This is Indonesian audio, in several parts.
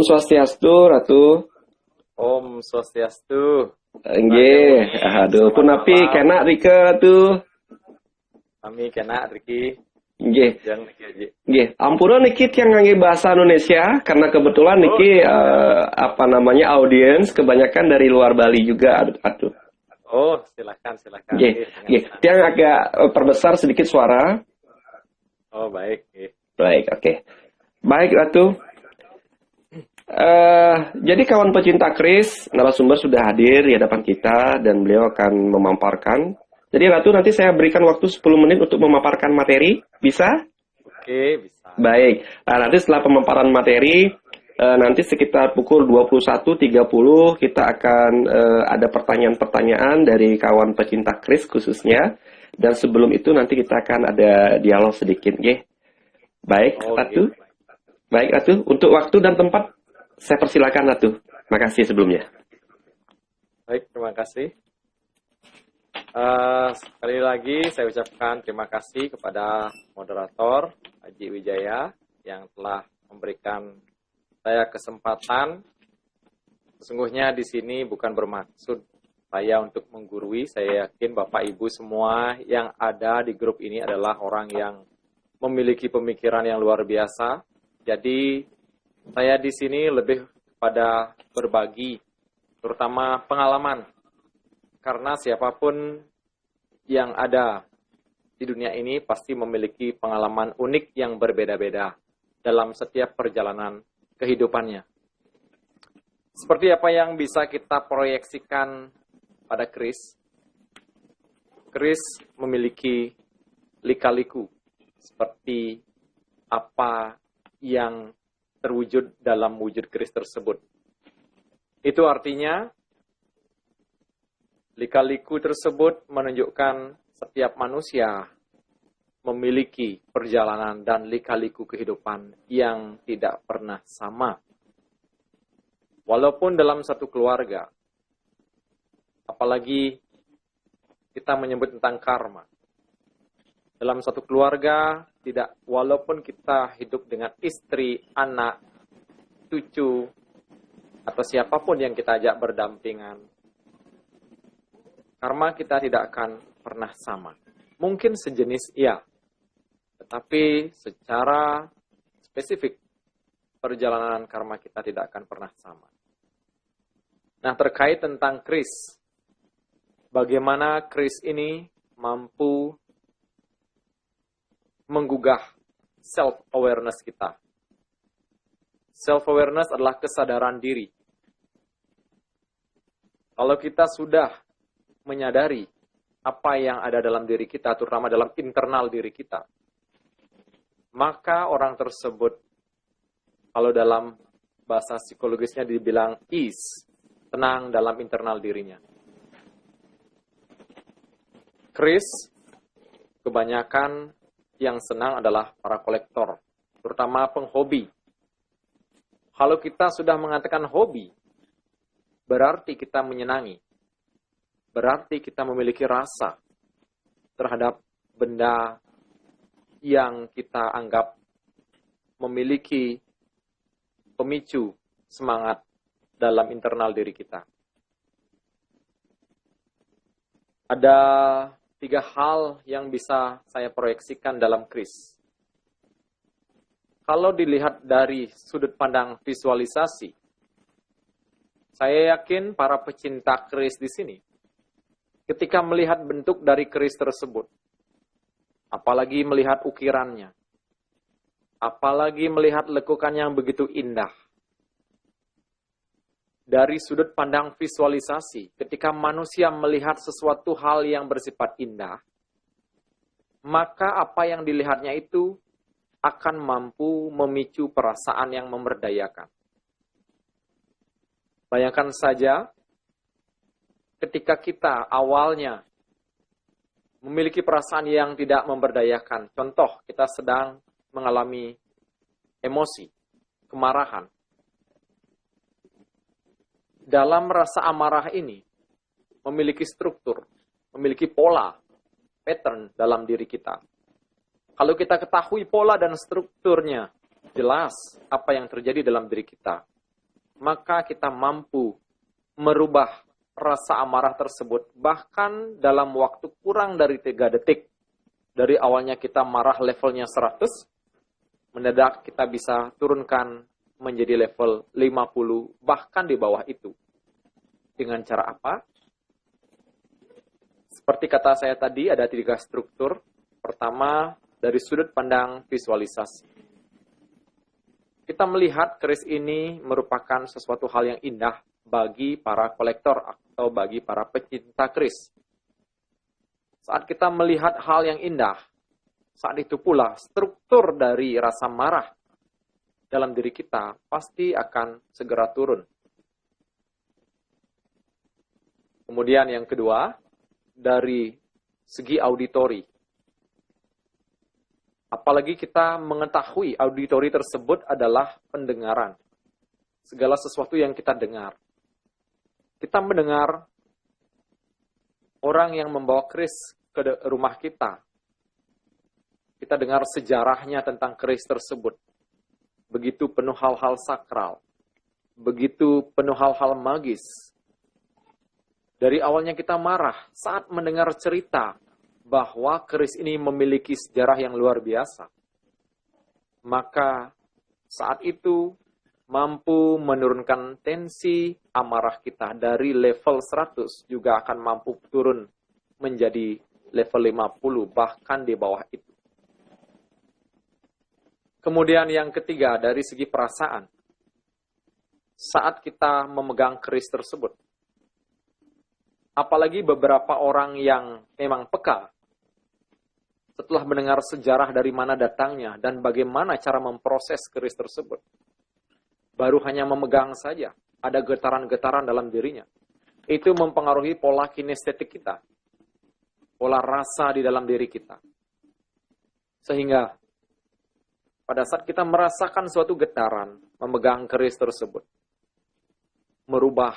Swastiastu, Ratu. Om Swastiastu. Nggih, aduh punapi kena Rike Ratu. Kami kena Riki. Nggih. Jangan Riki aja. Nggih, ampura niki yang ngangge bahasa Indonesia karena kebetulan niki audiens kebanyakan dari luar Bali juga atuh. Oh, silakan. Nggih, nggih. Tiang agak perbesar sedikit suara. Oh, baik. Baik, oke. Baik, Ratu. Jadi kawan pecinta Kris, narasumber sudah hadir di hadapan kita dan beliau akan memaparkan. Jadi Ratu, nanti saya berikan waktu 10 menit untuk memaparkan materi, bisa? Oke, bisa. Baik, nah, nanti setelah pemaparan materi, nanti sekitar pukul 21.30 kita akan ada pertanyaan-pertanyaan dari kawan pecinta Kris khususnya. Dan sebelum itu nanti kita akan ada dialog sedikit, nggih. Baik, Ratu. Baik, Ratu. Untuk waktu dan tempat, saya persilakan, Ratu. Makasih sebelumnya. Baik, terima kasih. Sekali lagi saya ucapkan terima kasih kepada moderator Haji Wijaya yang telah memberikan saya kesempatan. Sesungguhnya di sini bukan bermaksud saya untuk menggurui. Saya yakin Bapak Ibu semua yang ada di grup ini adalah orang yang memiliki pemikiran yang luar biasa. Jadi saya di sini lebih pada berbagi, terutama pengalaman. Karena siapapun yang ada di dunia ini pasti memiliki pengalaman unik yang berbeda-beda dalam setiap perjalanan kehidupannya. Seperti apa yang bisa kita proyeksikan pada Kris? Kris memiliki lika-liku seperti apa yang terwujud dalam wujud Kris tersebut. Itu artinya lika-liku tersebut menunjukkan setiap manusia memiliki perjalanan dan lika-liku kehidupan yang tidak pernah sama. Walaupun dalam satu keluarga, apalagi kita menyebut tentang karma. Dalam satu keluarga, walaupun kita hidup dengan istri, anak, cucu, atau siapapun yang kita ajak berdampingan, karma kita tidak akan pernah sama. Mungkin sejenis iya, tetapi secara spesifik, perjalanan karma kita tidak akan pernah sama. Nah, terkait tentang Kris, bagaimana Kris ini mampu menggugah self-awareness kita. Self-awareness adalah kesadaran diri. Kalau kita sudah menyadari apa yang ada dalam diri kita, terutama dalam internal diri kita, maka orang tersebut, kalau dalam bahasa psikologisnya dibilang ease, tenang dalam internal dirinya. Kris, kebanyakan yang senang adalah para kolektor, terutama penghobi. Kalau kita sudah mengatakan hobi, berarti kita menyenangi. Berarti kita memiliki rasa terhadap benda yang kita anggap memiliki pemicu semangat dalam internal diri kita. Ada 3 hal yang bisa saya proyeksikan dalam Kris. Kalau dilihat dari sudut pandang visualisasi, saya yakin para pecinta Kris di sini, ketika melihat bentuk dari Kris tersebut, apalagi melihat ukirannya, apalagi melihat lekukan yang begitu indah, dari sudut pandang visualisasi, ketika manusia melihat sesuatu hal yang bersifat indah, maka apa yang dilihatnya itu akan mampu memicu perasaan yang memberdayakan. Bayangkan saja, ketika kita awalnya memiliki perasaan yang tidak memberdayakan, contoh kita sedang mengalami emosi, kemarahan. Dalam rasa amarah ini, memiliki struktur, memiliki pola, pattern dalam diri kita. Kalau kita ketahui pola dan strukturnya, jelas apa yang terjadi dalam diri kita. maka kita mampu merubah rasa amarah tersebut bahkan dalam waktu kurang dari 3 detik. Dari awalnya kita marah levelnya 100, mendadak kita bisa turunkan menjadi level 50, bahkan di bawah itu. Dengan cara apa? Seperti kata saya tadi, ada 3 struktur. Pertama, dari sudut pandang visualisasi. Kita melihat keris ini merupakan sesuatu hal yang indah bagi para kolektor atau bagi para pecinta keris. Saat kita melihat hal yang indah, saat itu pula struktur dari rasa marah dalam diri kita pasti akan segera turun. Kemudian yang kedua, dari segi auditori. Apalagi kita mengetahui auditori tersebut adalah pendengaran. Segala sesuatu yang kita dengar. Kita mendengar orang yang membawa keris ke rumah kita. Kita dengar sejarahnya tentang keris tersebut. Begitu penuh hal-hal sakral. Begitu penuh hal-hal magis. Dari awalnya kita marah saat mendengar cerita bahwa keris ini memiliki sejarah yang luar biasa. Maka saat itu mampu menurunkan tensi amarah kita dari level 100 juga akan mampu turun menjadi level 50 bahkan di bawah itu. Kemudian yang ketiga dari segi perasaan. Saat kita memegang keris tersebut. Apalagi beberapa orang yang memang peka. Setelah mendengar sejarah dari mana datangnya dan bagaimana cara memproses keris tersebut. Baru hanya memegang saja, ada getaran-getaran dalam dirinya. Itu mempengaruhi pola kinestetik kita. Pola rasa di dalam diri kita. Sehingga pada saat kita merasakan suatu getaran, memegang keris tersebut. Merubah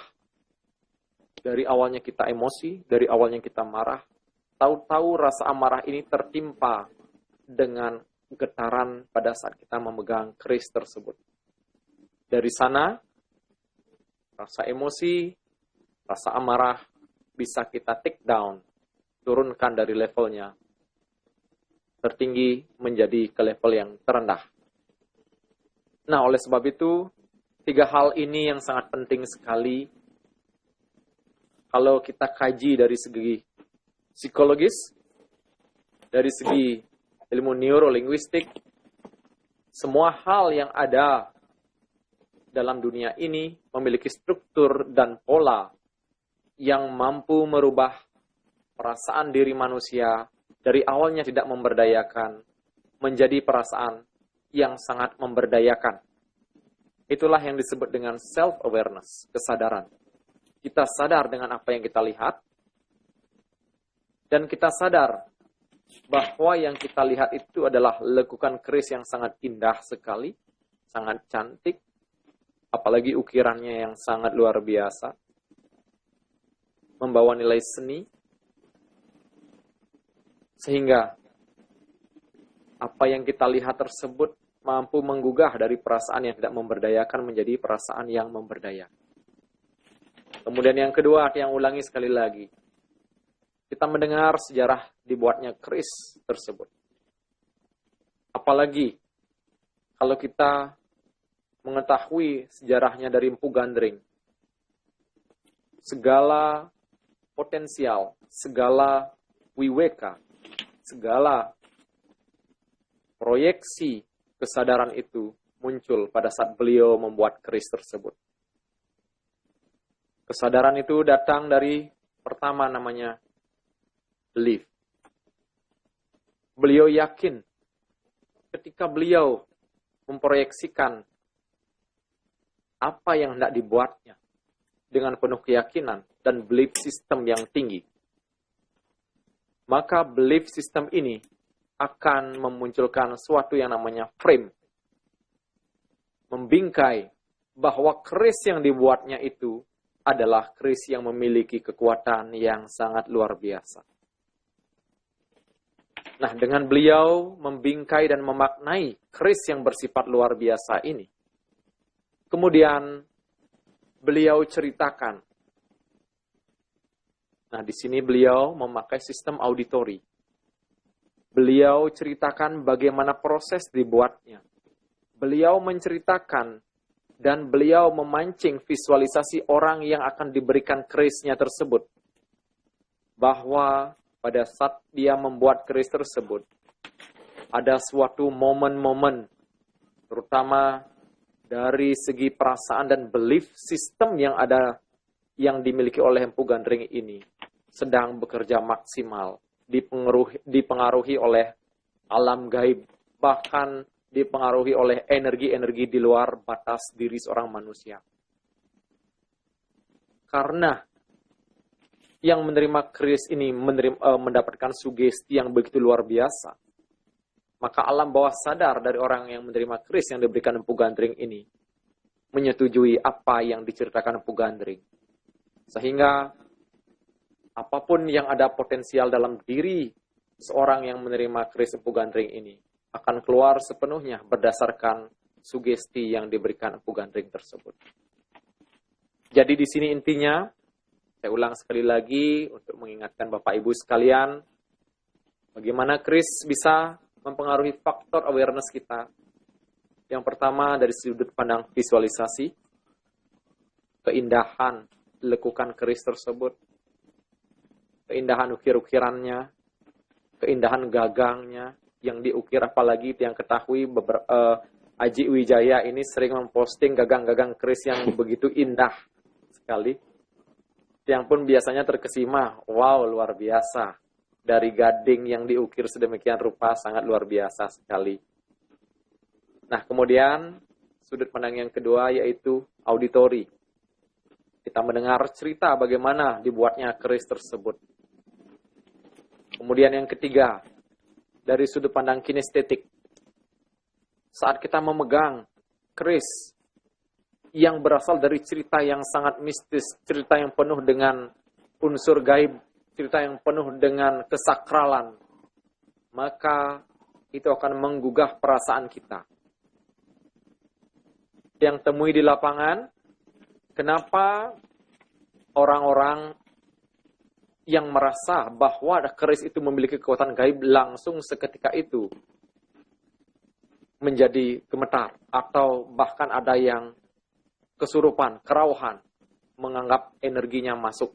dari awalnya kita emosi, dari awalnya kita marah, tahu-tahu rasa amarah ini tertimpa dengan getaran pada saat kita memegang keris tersebut. Dari sana, rasa emosi, rasa amarah bisa kita take down, turunkan dari levelnya, tertinggi menjadi ke level yang terendah. Nah, oleh sebab itu, 3 hal ini yang sangat penting sekali kalau kita kaji dari segi psikologis, dari segi ilmu neurolinguistik, semua hal yang ada dalam dunia ini memiliki struktur dan pola yang mampu merubah perasaan diri manusia dari awalnya tidak memberdayakan menjadi perasaan yang sangat memberdayakan. Itulah yang disebut dengan self-awareness, kesadaran. Kita sadar dengan apa yang kita lihat, dan kita sadar bahwa yang kita lihat itu adalah lekukan keris yang sangat indah sekali, sangat cantik, apalagi ukirannya yang sangat luar biasa, membawa nilai seni, sehingga apa yang kita lihat tersebut mampu menggugah dari perasaan yang tidak memberdayakan menjadi perasaan yang memberdayakan. Kemudian yang kedua, yang ulangi sekali lagi. Kita mendengar sejarah dibuatnya keris tersebut. Apalagi kalau kita mengetahui sejarahnya dari Empu Gandring. Segala potensial, segala wiweka, segala proyeksi kesadaran itu muncul pada saat beliau membuat keris tersebut. Kesadaran itu datang dari pertama namanya belief. Beliau yakin ketika beliau memproyeksikan apa yang hendak dibuatnya dengan penuh keyakinan dan belief system yang tinggi. Maka belief system ini akan memunculkan sesuatu yang namanya frame. Membingkai bahwa keris yang dibuatnya itu adalah keris yang memiliki kekuatan yang sangat luar biasa. Nah, dengan beliau membingkai dan memaknai keris yang bersifat luar biasa ini, kemudian beliau ceritakan. Nah, di sini beliau memakai sistem auditori. Beliau ceritakan bagaimana proses dibuatnya. Beliau menceritakan dan beliau memancing visualisasi orang yang akan diberikan kerisnya tersebut. Bahwa pada saat dia membuat keris tersebut, ada suatu momen-momen, terutama dari segi perasaan dan belief system yang dimiliki oleh Empu Gandring ini, sedang bekerja maksimal, dipengaruhi oleh alam gaib, bahkan dipengaruhi oleh energi-energi di luar batas diri seorang manusia. Karena yang menerima keris ini mendapatkan sugesti yang begitu luar biasa, maka alam bawah sadar dari orang yang menerima keris yang diberikan Empu Gandring ini menyetujui apa yang diceritakan Empu Gandring. Sehingga apapun yang ada potensial dalam diri seorang yang menerima keris Empu Gandring ini akan keluar sepenuhnya berdasarkan sugesti yang diberikan Empu Gandring tersebut. Jadi di sini intinya, saya ulang sekali lagi untuk mengingatkan Bapak Ibu sekalian, bagaimana keris bisa mempengaruhi faktor awareness kita. Yang pertama dari sudut pandang visualisasi, keindahan lekukan keris tersebut, keindahan ukir-ukirannya, keindahan gagangnya yang diukir, apalagi yang ketahui Aji Wijaya ini sering memposting gagang-gagang keris yang begitu indah sekali. Yang pun biasanya terkesima, wow luar biasa. Dari gading yang diukir sedemikian rupa sangat luar biasa sekali. Nah kemudian sudut pandang yang kedua yaitu auditori. Kita mendengar cerita bagaimana dibuatnya keris tersebut. Kemudian yang ketiga, dari sudut pandang kinestetik. Saat kita memegang keris yang berasal dari cerita yang sangat mistis, cerita yang penuh dengan unsur gaib, cerita yang penuh dengan kesakralan, maka itu akan menggugah perasaan kita. Yang temui di lapangan, kenapa orang-orang yang merasa bahwa keris itu memiliki kekuatan gaib langsung seketika itu menjadi gemetar, atau bahkan ada yang kesurupan, kerauhan, menganggap energinya masuk.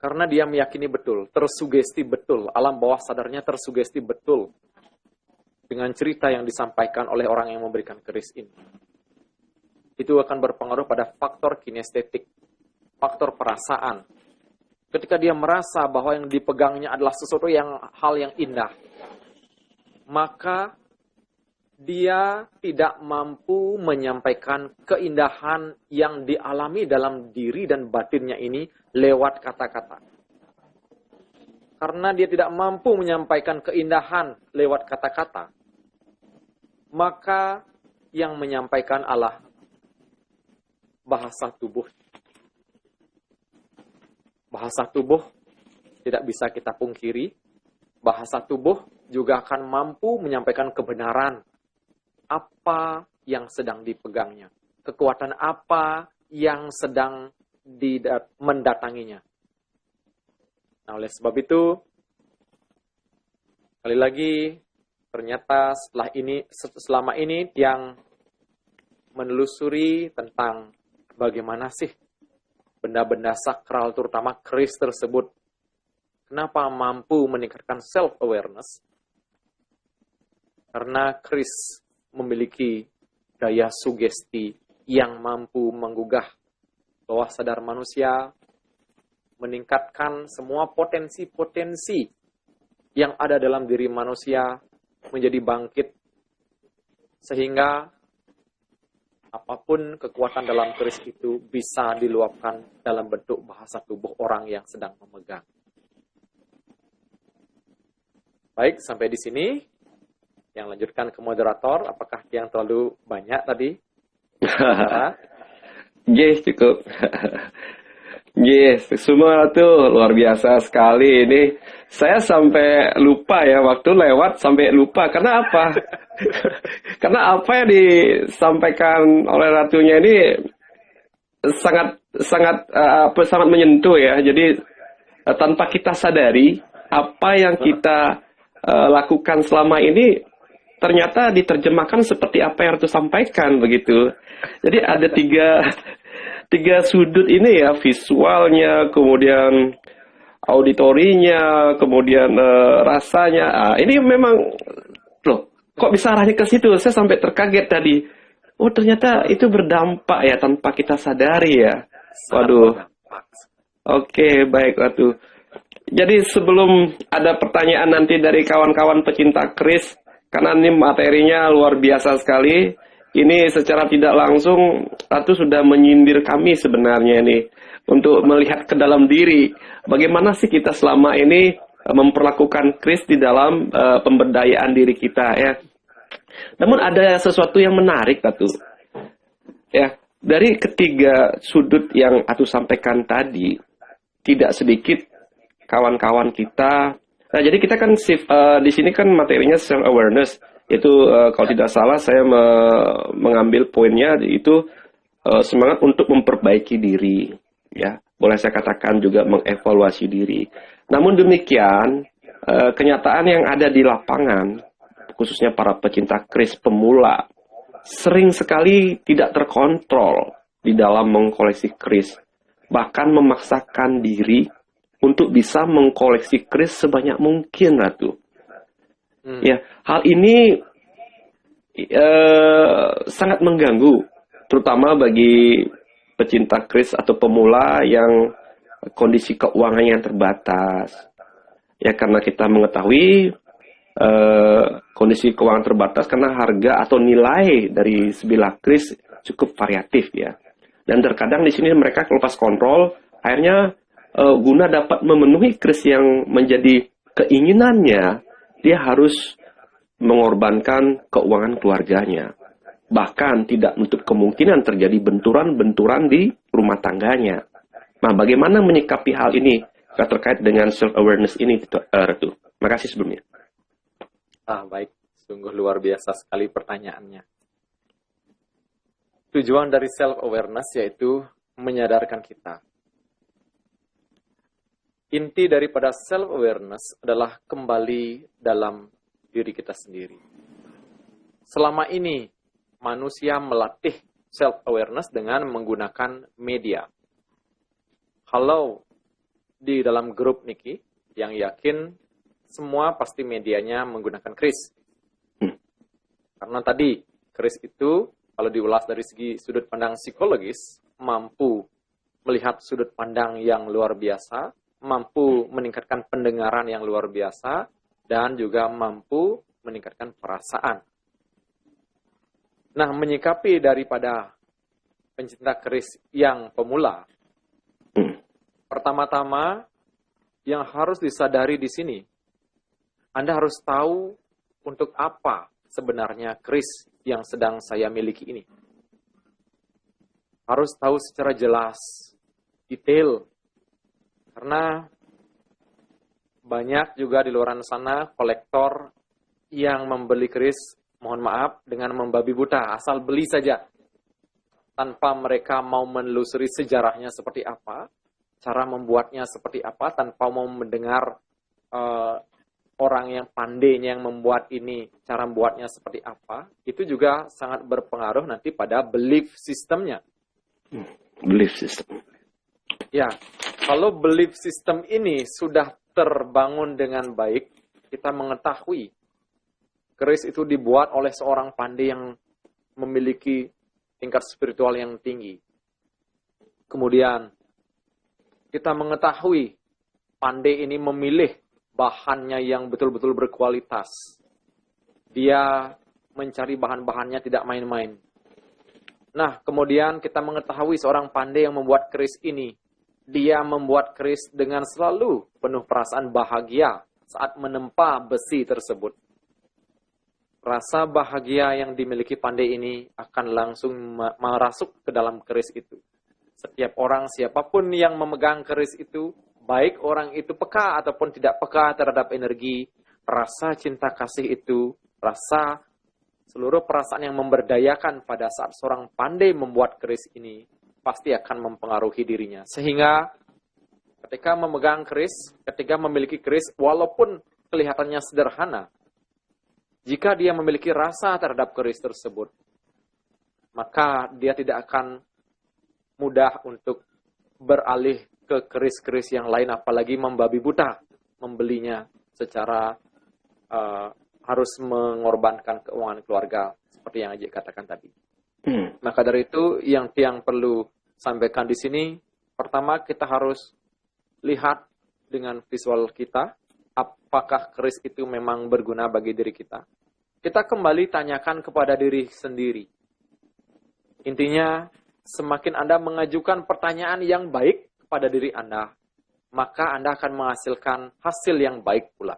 Karena dia meyakini betul, tersugesti betul, alam bawah sadarnya tersugesti betul dengan cerita yang disampaikan oleh orang yang memberikan keris ini. Itu akan berpengaruh pada faktor kinestetik, faktor perasaan. Ketika dia merasa bahwa yang dipegangnya adalah sesuatu hal yang indah, maka dia tidak mampu menyampaikan keindahan yang dialami dalam diri dan batinnya ini lewat kata-kata. Karena dia tidak mampu menyampaikan keindahan lewat kata-kata, maka yang menyampaikan adalah bahasa tubuh. Bahasa tubuh tidak bisa kita pungkiri. Bahasa tubuh juga akan mampu menyampaikan kebenaran apa yang sedang dipegangnya, kekuatan apa yang sedang mendatanginya. Nah, oleh sebab itu, sekali lagi, ternyata selama ini yang menelusuri tentang bagaimana sih benda-benda sakral, terutama keris tersebut, kenapa mampu meningkatkan self-awareness? Karena keris memiliki daya sugesti yang mampu menggugah bawah sadar manusia, meningkatkan semua potensi-potensi yang ada dalam diri manusia menjadi bangkit, sehingga apapun kekuatan dalam keris itu bisa diluapkan dalam bentuk bahasa tubuh orang yang sedang memegang. Baik, sampai di sini. Yang lanjutkan ke moderator, apakah yang terlalu banyak tadi? Yes, cukup. Yes, semua tuh luar biasa sekali ini. Saya sampai lupa ya, waktu lewat sampai lupa. Karena apa? Karena apa yang disampaikan oleh ratunya ini sangat sangat sangat menyentuh ya. Jadi tanpa kita sadari apa yang kita lakukan selama ini ternyata diterjemahkan seperti apa yang Ratu sampaikan begitu. Jadi ada tiga sudut ini ya, visualnya, kemudian auditorinya, kemudian rasanya. Ini memang loh, kok bisa arahnya ke situ? Saya sampai terkaget tadi. Oh, ternyata itu berdampak ya tanpa kita sadari ya. Sangat Waduh. berdampak. Oke, baik Ratu. Jadi sebelum ada pertanyaan nanti dari kawan-kawan pecinta keris, karena ini materinya luar biasa sekali, ini secara tidak langsung Ratu sudah menyindir kami sebenarnya nih untuk melihat ke dalam diri. Bagaimana sih kita selama ini memperlakukan keris di dalam pemberdayaan diri kita ya. Namun ada sesuatu yang menarik Ratu. Ya, dari ketiga sudut yang Ratu sampaikan tadi, tidak sedikit kawan-kawan kita. Nah, jadi kita kan di sini kan materinya self awareness. Itu kalau tidak salah saya mengambil poinnya itu semangat untuk memperbaiki diri, ya. Boleh saya katakan juga mengevaluasi diri. Namun demikian, kenyataan yang ada di lapangan, khususnya para pecinta keris pemula, sering sekali tidak terkontrol di dalam mengkoleksi keris. Bahkan memaksakan diri untuk bisa mengkoleksi keris sebanyak mungkin, Ratu. Ya, hal ini sangat mengganggu, terutama bagi pecinta keris atau pemula yang kondisi keuangannya yang terbatas. Ya, karena kita mengetahui kondisi keuangan terbatas karena harga atau nilai dari sebilah keris cukup variatif ya. Dan terkadang di sini mereka lepas kontrol, akhirnya guna dapat memenuhi keris yang menjadi keinginannya, dia harus mengorbankan keuangan keluarganya. Bahkan tidak menutup kemungkinan terjadi benturan-benturan di rumah tangganya. Nah, bagaimana menyikapi hal ini terkait dengan self-awareness ini, Ratu? Terima kasih sebelumnya. Baik. Sungguh luar biasa sekali pertanyaannya. Tujuan dari self-awareness yaitu menyadarkan kita. Inti daripada self-awareness adalah kembali dalam diri kita sendiri. Selama ini, manusia melatih self-awareness dengan menggunakan media. Kalau di dalam grup Niki, yang yakin semua pasti medianya menggunakan keris. Karena tadi, keris itu, kalau diulas dari segi sudut pandang psikologis, mampu melihat sudut pandang yang luar biasa, mampu meningkatkan pendengaran yang luar biasa, dan juga mampu meningkatkan perasaan. Nah, menyikapi daripada pencinta keris yang pemula, pertama-tama yang harus disadari di sini, Anda harus tahu untuk apa sebenarnya keris yang sedang saya miliki ini. Harus tahu secara jelas, detail. Karena banyak juga di luar sana kolektor yang membeli keris, mohon maaf, dengan membabi buta, asal beli saja. Tanpa mereka mau menelusuri sejarahnya seperti apa, cara membuatnya seperti apa, tanpa mau mendengar orang yang pandai yang membuat ini, cara membuatnya seperti apa, itu juga sangat berpengaruh nanti pada belief sistemnya. Belief system. Ya, kalau belief system ini sudah terbangun dengan baik, kita mengetahui keris itu dibuat oleh seorang pandai yang memiliki tingkat spiritual yang tinggi. Kemudian, kita mengetahui pandai ini memilih bahannya yang betul-betul berkualitas. Dia mencari bahan-bahannya tidak main-main. Nah, kemudian kita mengetahui seorang pandai yang membuat keris ini, dia membuat keris dengan selalu penuh perasaan bahagia saat menempa besi tersebut. Rasa bahagia yang dimiliki pandai ini akan langsung merasuk ke dalam keris itu. Setiap orang, siapapun yang memegang keris itu, baik orang itu peka ataupun tidak peka terhadap energi, rasa cinta kasih itu, rasa seluruh perasaan yang memberdayakan pada saat seorang pandai membuat keris ini, pasti akan mempengaruhi dirinya. Sehingga ketika memegang keris, ketika memiliki keris, walaupun kelihatannya sederhana, jika dia memiliki rasa terhadap keris tersebut, maka dia tidak akan mudah untuk beralih ke keris-keris yang lain, apalagi membabi buta membelinya secara harus mengorbankan keuangan keluarga, seperti yang Aji katakan tadi. Maka dari itu, yang perlu sampaikan di sini, pertama kita harus lihat dengan visual kita, apakah keris itu memang berguna bagi diri kita. Kita kembali tanyakan kepada diri sendiri. Intinya, semakin Anda mengajukan pertanyaan yang baik kepada diri Anda, maka Anda akan menghasilkan hasil yang baik pula.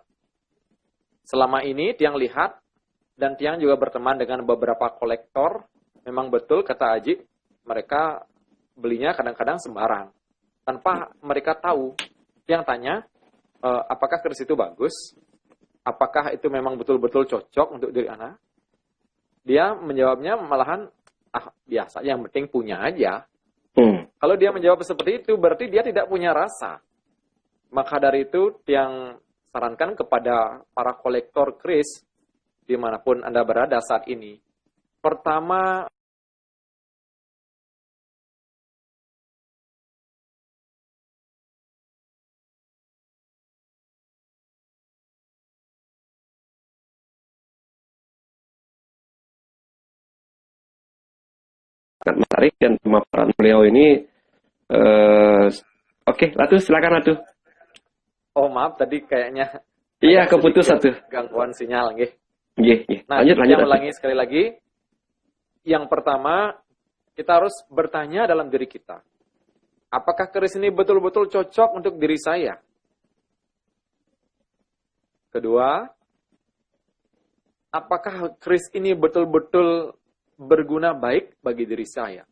Selama ini Tiang lihat, dan Tiang juga berteman dengan beberapa kolektor, memang betul kata Aji, mereka belinya kadang-kadang sembarang. Tanpa mereka tahu, Tiang tanya, apakah keris itu bagus? Apakah itu memang betul-betul cocok untuk diri Anda? Dia menjawabnya malahan, biasa, yang penting punya aja. Kalau dia menjawab seperti itu, berarti dia tidak punya rasa. Maka dari itu, Tiang sarankan kepada para kolektor keris, dimanapun Anda berada saat ini. Pertama, sangat menarik dan pemaparan beliau ini oke, Ratu silakan Ratu. oh maaf tadi kayaknya Iya, keputus sedikit Ratu. gangguan sinyal, nggih. Nah, Lanjut, Ratu. ulangi sekali lagi. Yang pertama, kita harus bertanya dalam diri kita. Apakah keris ini betul-betul cocok untuk diri saya? Kedua, apakah keris ini betul-betul berguna baik bagi diri saya?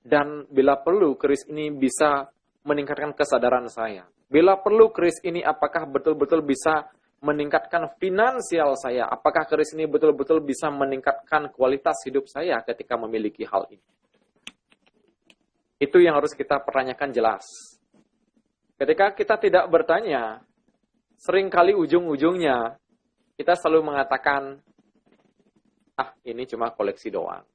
Dan bila perlu, keris ini bisa meningkatkan kesadaran saya. Bila perlu, keris ini apakah betul-betul bisa meningkatkan finansial saya? Apakah keris ini betul-betul bisa meningkatkan kualitas hidup saya ketika memiliki hal ini? Itu yang harus kita pertanyakan jelas. Ketika kita tidak bertanya, seringkali ujung-ujungnya kita selalu mengatakan, ini cuma koleksi doang.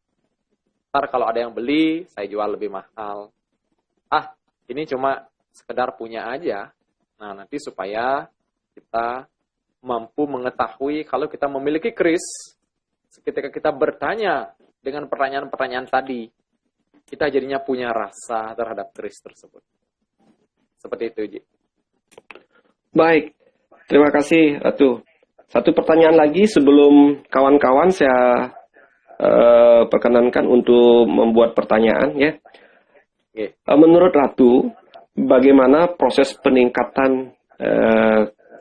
Ntar kalau ada yang beli, saya jual lebih mahal. Ini cuma sekedar punya aja. Nah, nanti supaya kita mampu mengetahui kalau kita memiliki keris, ketika kita bertanya dengan pertanyaan-pertanyaan tadi, kita jadinya punya rasa terhadap keris tersebut. Seperti itu, Ji. Baik, terima kasih Ratu. Satu pertanyaan lagi sebelum kawan-kawan saya perkenankan untuk membuat pertanyaan ya. Menurut Ratu, bagaimana proses peningkatan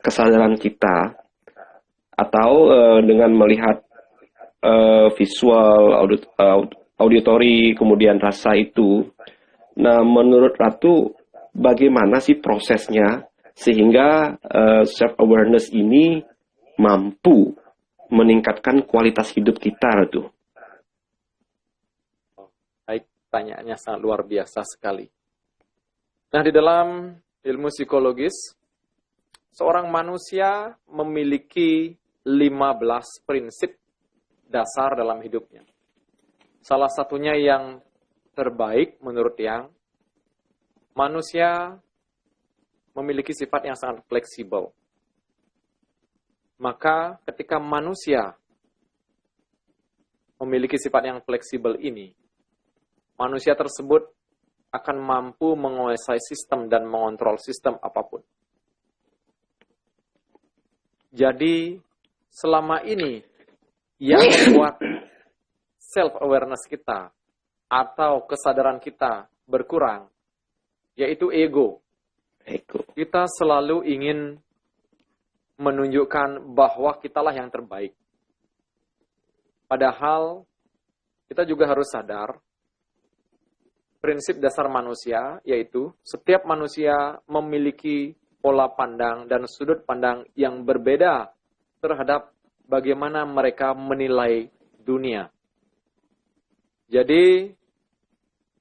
kesadaran kita atau dengan melihat visual, auditori, kemudian rasa itu. Nah, menurut Ratu, bagaimana sih prosesnya sehingga self-awareness ini mampu meningkatkan kualitas hidup kita, Ratu? Baik, pertanyaannya sangat luar biasa sekali. Nah, di dalam ilmu psikologis, seorang manusia memiliki 15 prinsip dasar dalam hidupnya. Salah satunya yang terbaik menurut Yang, manusia memiliki sifat yang sangat fleksibel. Maka ketika manusia memiliki sifat yang fleksibel ini, manusia tersebut akan mampu menguasai sistem dan mengontrol sistem apapun. Jadi, selama ini yang membuat self-awareness kita atau kesadaran kita berkurang, yaitu ego. Kita selalu ingin menunjukkan bahwa kitalah yang terbaik. Padahal, kita juga harus sadar, prinsip dasar manusia, yaitu setiap manusia memiliki pola pandang dan sudut pandang yang berbeda terhadap bagaimana mereka menilai dunia. Jadi,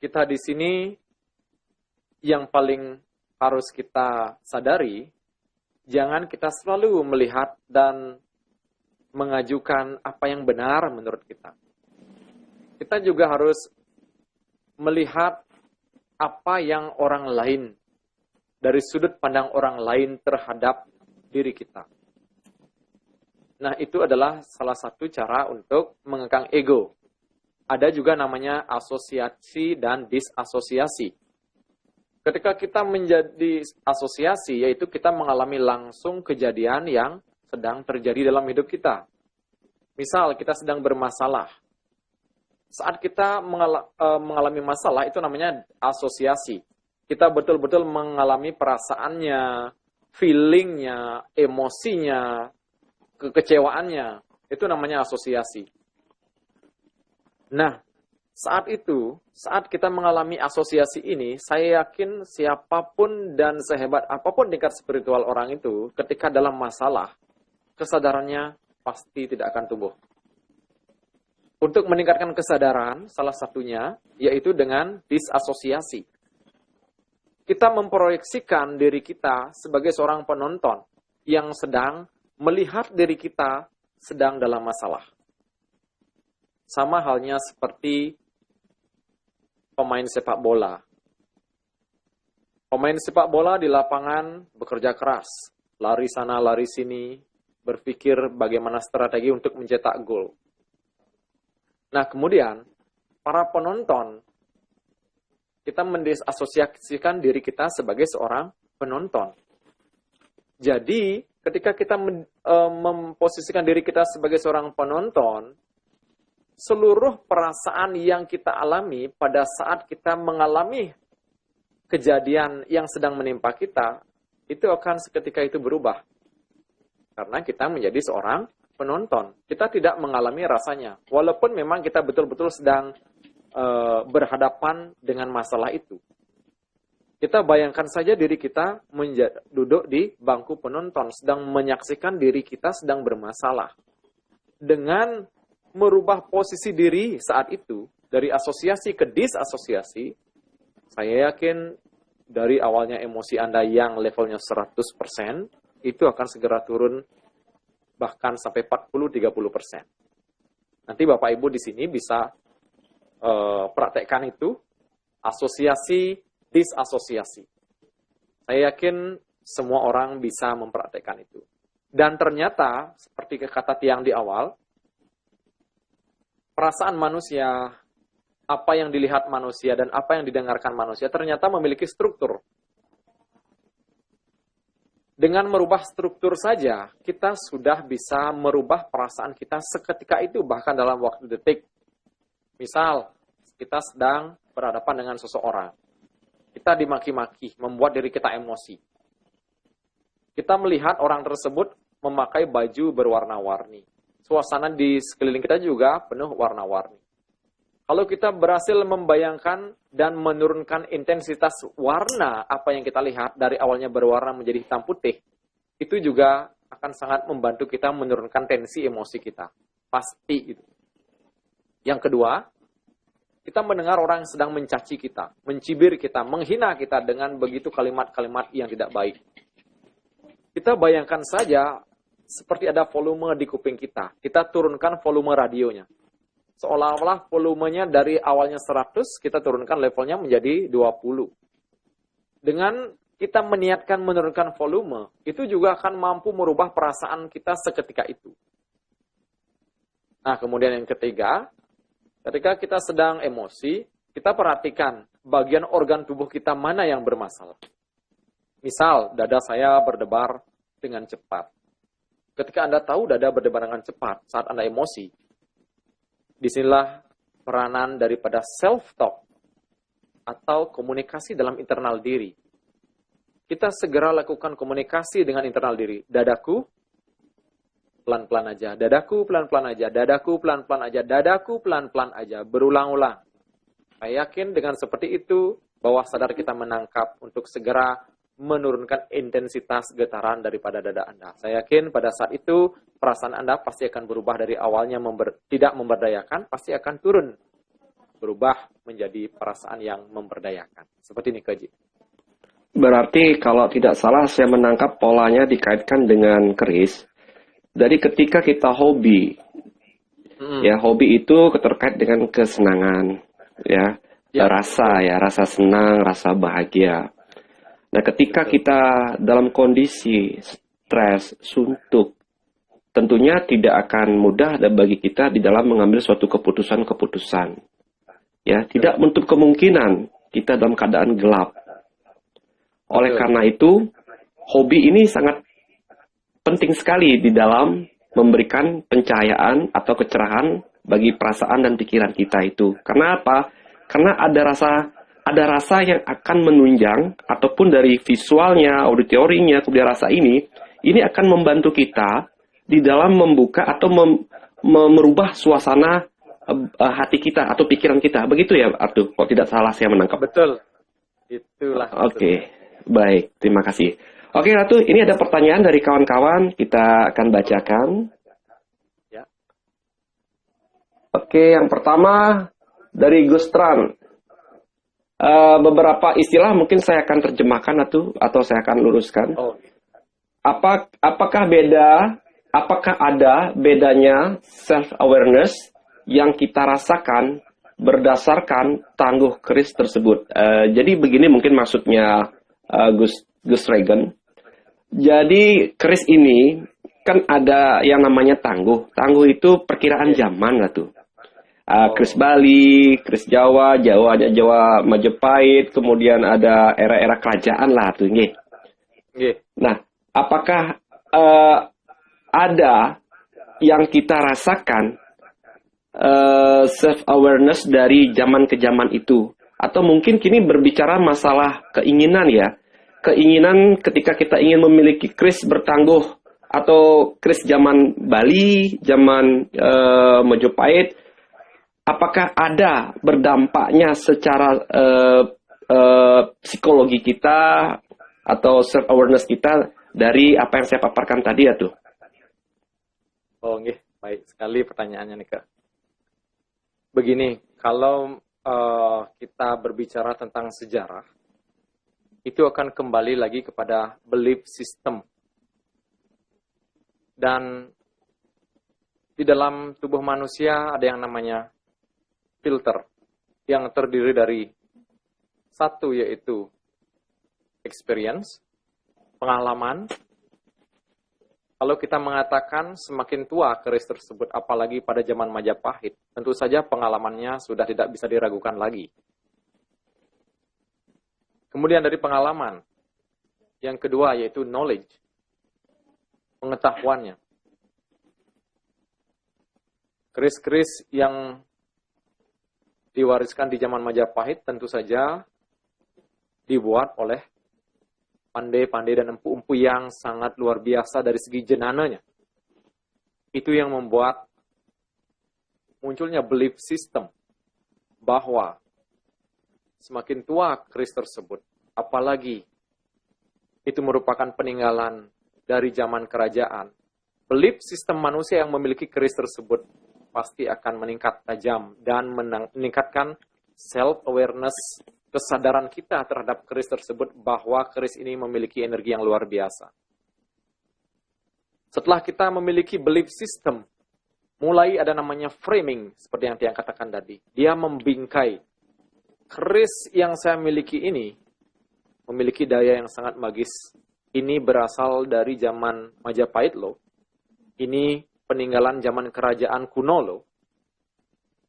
kita di sini yang paling harus kita sadari, jangan kita selalu melihat dan mengajukan apa yang benar menurut kita. Kita juga harus melihat apa yang orang lain, dari sudut pandang orang lain terhadap diri kita. Nah, itu adalah salah satu cara untuk mengekang ego. Ada juga namanya asosiasi dan disasosiasi. Ketika kita menjadi asosiasi, yaitu kita mengalami langsung kejadian yang sedang terjadi dalam hidup kita. Misal, kita sedang bermasalah. Saat kita mengalami masalah, itu namanya asosiasi. Kita betul-betul mengalami perasaannya, feelingnya, emosinya, kekecewaannya. Itu namanya asosiasi. Nah, saat itu, saat kita mengalami asosiasi ini, saya yakin siapapun dan sehebat apapun tingkat spiritual orang itu, ketika dalam masalah, kesadarannya pasti tidak akan tumbuh. Untuk meningkatkan kesadaran, salah satunya yaitu dengan disasosiasi. Kita memproyeksikan diri kita sebagai seorang penonton yang sedang melihat diri kita sedang dalam masalah. Sama halnya seperti pemain sepak bola. Pemain sepak bola di lapangan bekerja keras, lari sana, lari sini, berpikir bagaimana strategi untuk mencetak gol. Nah, kemudian, para penonton, kita mendisasosiasikan diri kita sebagai seorang penonton. Jadi, ketika kita memposisikan diri kita sebagai seorang penonton, seluruh perasaan yang kita alami pada saat kita mengalami kejadian yang sedang menimpa kita, itu akan seketika itu berubah. Karena kita menjadi seorang penonton. Kita tidak mengalami rasanya. Walaupun memang kita betul-betul sedang berhadapan dengan masalah itu. Kita bayangkan saja diri kita duduk di bangku penonton, sedang menyaksikan diri kita sedang bermasalah. Dengan merubah posisi diri saat itu, dari asosiasi ke disasosiasi, saya yakin dari awalnya emosi Anda yang levelnya 100%, itu akan segera turun bahkan sampai 40-30%. Nanti Bapak Ibu di sini bisa praktekkan itu, asosiasi, disasosiasi. Saya yakin semua orang bisa mempraktekkan itu. Dan ternyata, seperti kata Tiang di awal, perasaan manusia, apa yang dilihat manusia dan apa yang didengarkan manusia ternyata memiliki struktur. Dengan merubah struktur saja, kita sudah bisa merubah perasaan kita seketika itu, bahkan dalam waktu detik. Misal, kita sedang berhadapan dengan seseorang. Kita dimaki-maki, membuat diri kita emosi. Kita melihat orang tersebut memakai baju berwarna-warni. Suasana di sekeliling kita juga penuh warna-warni. Kalau kita berhasil membayangkan dan menurunkan intensitas warna apa yang kita lihat dari awalnya berwarna menjadi hitam putih, itu juga akan sangat membantu kita menurunkan tensi emosi kita. Pasti itu. Yang kedua, kita mendengar orang yang sedang mencaci kita, mencibir kita, menghina kita dengan begitu kalimat-kalimat yang tidak baik. Kita bayangkan saja seperti ada volume di kuping kita. Kita turunkan volume radionya. Seolah-olah volumenya dari awalnya 100, kita turunkan levelnya menjadi 20. Dengan kita meniatkan menurunkan volume, itu juga akan mampu merubah perasaan kita seketika itu. Nah, kemudian yang ketiga, ketika kita sedang emosi, kita perhatikan bagian organ tubuh kita mana yang bermasalah. Misal, dada saya berdebar dengan cepat. Ketika Anda tahu dada berdebar dengan cepat saat Anda emosi, disinilah peranan daripada self-talk atau komunikasi dalam internal diri. Kita segera lakukan komunikasi dengan internal diri. Dadaku, pelan-pelan aja. Dadaku, pelan-pelan aja. Dadaku, pelan-pelan aja. Dadaku, pelan-pelan aja. Berulang-ulang. Saya yakin dengan seperti itu, bawah sadar kita menangkap untuk segera menurunkan intensitas getaran daripada dada Anda. Saya yakin pada saat itu, perasaan Anda pasti akan berubah dari awalnya tidak memberdayakan, pasti akan turun. Berubah menjadi perasaan yang memberdayakan. Seperti ini, Kaji. Berarti kalau tidak salah saya menangkap polanya dikaitkan dengan keris. Jadi ketika kita hobi, ya hobi itu terkait dengan kesenangan, ya, rasa senang, rasa bahagia. Nah, ketika kita dalam kondisi stres, suntuk, tentunya tidak akan mudah bagi kita di dalam mengambil suatu keputusan-keputusan. Ya, tidak menutup kemungkinan kita dalam keadaan gelap. Oleh karena itu, hobi ini sangat penting sekali di dalam memberikan pencahayaan atau kecerahan bagi perasaan dan pikiran kita itu. Karena apa? Karena ada rasa yang akan menunjang, ataupun dari visualnya, auditorinya, kemudian rasa ini akan membantu kita di dalam membuka atau merubah suasana hati kita atau pikiran kita. Begitu ya, Artu? Kalau tidak salah saya menangkap. Betul. Itulah. Oke. Baik, terima kasih. Oke, Ratu, ini ada pertanyaan dari kawan-kawan. Kita akan bacakan. Ya. Oke, yang pertama dari Gustran. Beberapa istilah mungkin saya akan terjemahkan atau saya akan luruskan. Oh. Apakah ada bedanya self-awareness yang kita rasakan berdasarkan tangguh keris tersebut? Jadi begini mungkin maksudnya Gus Regan. Jadi keris ini kan ada yang namanya tangguh. Tangguh itu perkiraan zaman lah tuh. Keris Bali, keris Jawa, Jawa Majapahit, kemudian ada era-era kerajaan lah tuh, nggih. Nah, apakah ada yang kita rasakan self-awareness dari zaman ke zaman itu? Atau mungkin kini berbicara masalah keinginan ya. Keinginan ketika kita ingin memiliki keris bertangguh atau keris zaman Bali, zaman Majapahit, apakah ada berdampaknya secara psikologi kita atau self-awareness kita dari apa yang saya paparkan tadi ya tuh? Oh, nggih, baik sekali pertanyaannya nih, Kak. Begini, kalau kita berbicara tentang sejarah, itu akan kembali lagi kepada belief system. Dan di dalam tubuh manusia ada yang namanya filter, yang terdiri dari satu yaitu experience, pengalaman. Kalau kita mengatakan semakin tua keris tersebut, apalagi pada zaman Majapahit, tentu saja pengalamannya sudah tidak bisa diragukan lagi. Kemudian dari pengalaman, yang kedua yaitu knowledge, pengetahuannya. Keris-keris yang diwariskan di zaman Majapahit tentu saja dibuat oleh pandai-pandai dan empu-empu yang sangat luar biasa dari segi jenananya. Itu yang membuat munculnya belief system bahwa semakin tua keris tersebut, apalagi itu merupakan peninggalan dari zaman kerajaan, belief system manusia yang memiliki keris tersebut pasti akan meningkat tajam dan meningkatkan self-awareness, kesadaran kita terhadap keris tersebut bahwa keris ini memiliki energi yang luar biasa. Setelah kita memiliki belief system, mulai ada namanya framing, seperti yang Tiang katakan tadi. Dia membingkai. Keris yang saya miliki ini memiliki daya yang sangat magis. Ini berasal dari zaman Majapahit loh. Ini peninggalan zaman kerajaan kuno loh.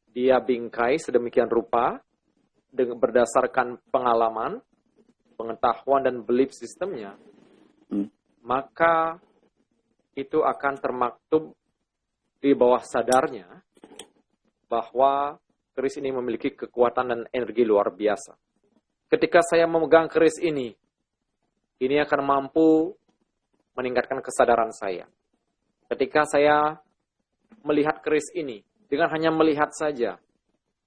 Dia bingkai sedemikian rupa, berdasarkan pengalaman, pengetahuan, dan belief sistemnya, maka itu akan termaktub di bawah sadarnya bahwa keris ini memiliki kekuatan dan energi luar biasa. Ketika saya memegang keris ini akan mampu meningkatkan kesadaran saya. Ketika saya melihat keris ini, dengan hanya melihat saja,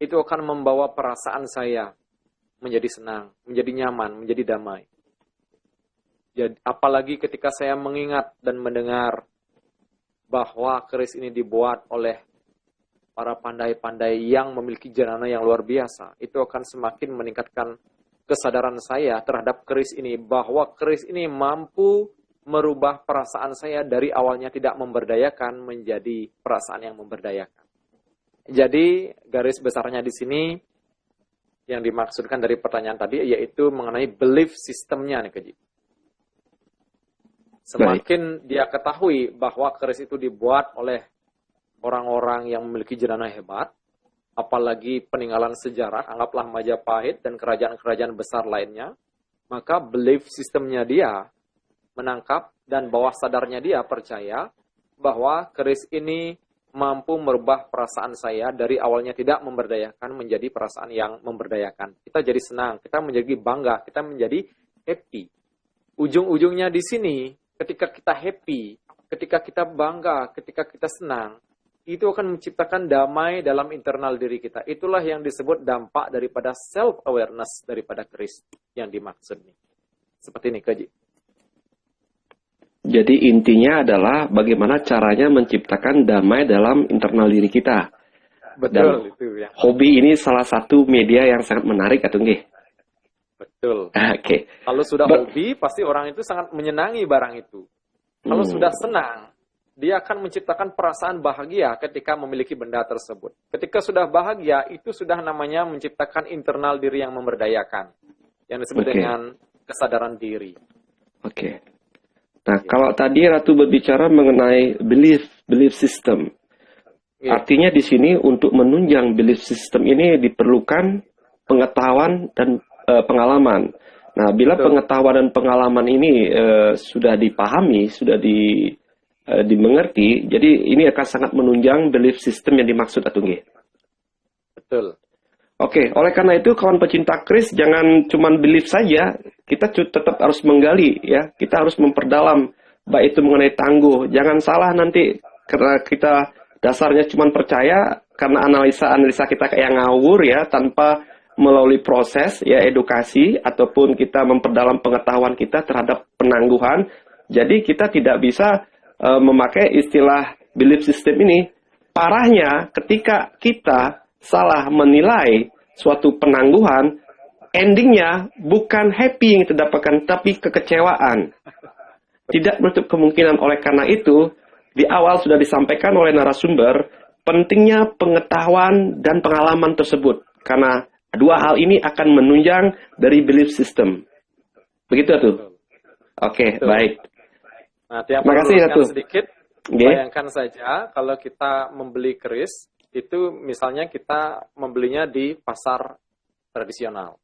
itu akan membawa perasaan saya menjadi senang, menjadi nyaman, menjadi damai. Jadi, apalagi ketika saya mengingat dan mendengar bahwa keris ini dibuat oleh para pandai-pandai yang memiliki jana yang luar biasa, itu akan semakin meningkatkan kesadaran saya terhadap keris ini, bahwa keris ini mampu merubah perasaan saya dari awalnya tidak memberdayakan menjadi perasaan yang memberdayakan. Jadi garis besarnya di sini yang dimaksudkan dari pertanyaan tadi yaitu mengenai belief sistemnya nih Keji. Semakin dia ketahui bahwa keris itu dibuat oleh orang-orang yang memiliki jana hebat, apalagi peninggalan sejarah, anggaplah Majapahit dan kerajaan-kerajaan besar lainnya, maka belief sistemnya dia menangkap dan bawah sadarnya dia percaya bahwa keris ini mampu merubah perasaan saya dari awalnya tidak memberdayakan menjadi perasaan yang memberdayakan. Kita jadi senang, kita menjadi bangga, kita menjadi happy. Ujung-ujungnya di sini, ketika kita happy, ketika kita bangga, ketika kita senang, itu akan menciptakan damai dalam internal diri kita. Itulah yang disebut dampak daripada self-awareness daripada keris yang dimaksud nih. Seperti ini, Keji. Jadi intinya adalah bagaimana caranya menciptakan damai dalam internal diri kita. Betul, Dan itu ya. hobi ini salah satu media yang sangat menarik, atau enggak? Betul. Oke. Kalau sudah hobi, pasti orang itu sangat menyenangi barang itu. Kalau sudah senang, dia akan menciptakan perasaan bahagia ketika memiliki benda tersebut. Ketika sudah bahagia, itu sudah namanya menciptakan internal diri yang memberdayakan. Yang disebut dengan kesadaran diri. Oke. Nah, kalau tadi Ratu berbicara mengenai belief system. Artinya di sini untuk menunjang belief system ini diperlukan pengetahuan dan pengalaman. Nah, bila pengetahuan dan pengalaman ini sudah dipahami, sudah dimengerti, jadi ini akan sangat menunjang belief system yang dimaksud, atau enggak? Betul. Oke, oleh karena itu kawan pecinta keris jangan cuma belief saja, kita tetap harus menggali ya, kita harus memperdalam baik itu mengenai tangguh. Jangan salah nanti karena kita dasarnya cuma percaya karena analisa kita kayak ngawur ya, tanpa melalui proses ya edukasi ataupun kita memperdalam pengetahuan kita terhadap penangguhan. Jadi kita tidak bisa memakai istilah belief system ini. Parahnya ketika kita salah menilai suatu penangguhan, endingnya bukan happy yang kita dapatkan, tapi kekecewaan. Tidak menutup kemungkinan oleh karena itu, di awal sudah disampaikan oleh narasumber, pentingnya pengetahuan dan pengalaman tersebut. Karena dua hal ini akan menunjang dari belief system. Begitu tuh? Oke, baik. Nah, tiap makasih Ratu. Sedikit, bayangkan saja kalau kita membeli keris, itu misalnya kita membelinya di pasar tradisional.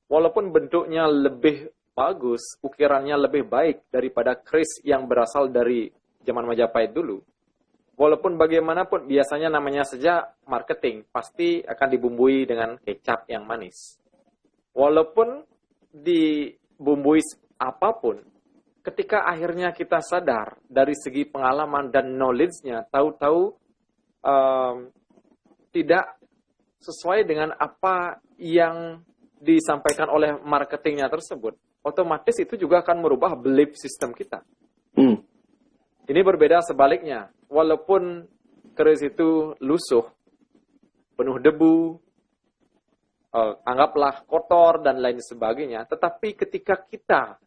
Walaupun bentuknya lebih bagus, ukirannya lebih baik daripada keris yang berasal dari zaman Majapahit dulu. Walaupun bagaimanapun, biasanya namanya saja marketing, pasti akan dibumbui dengan kecap yang manis. Walaupun dibumbui apapun, ketika akhirnya kita sadar dari segi pengalaman dan knowledge-nya, tahu-tahu tidak sesuai dengan apa yang disampaikan oleh marketingnya tersebut, otomatis itu juga akan merubah belief system kita. Ini berbeda sebaliknya. Walaupun keris itu lusuh, penuh debu, anggaplah kotor dan lain sebagainya, tetapi ketika kita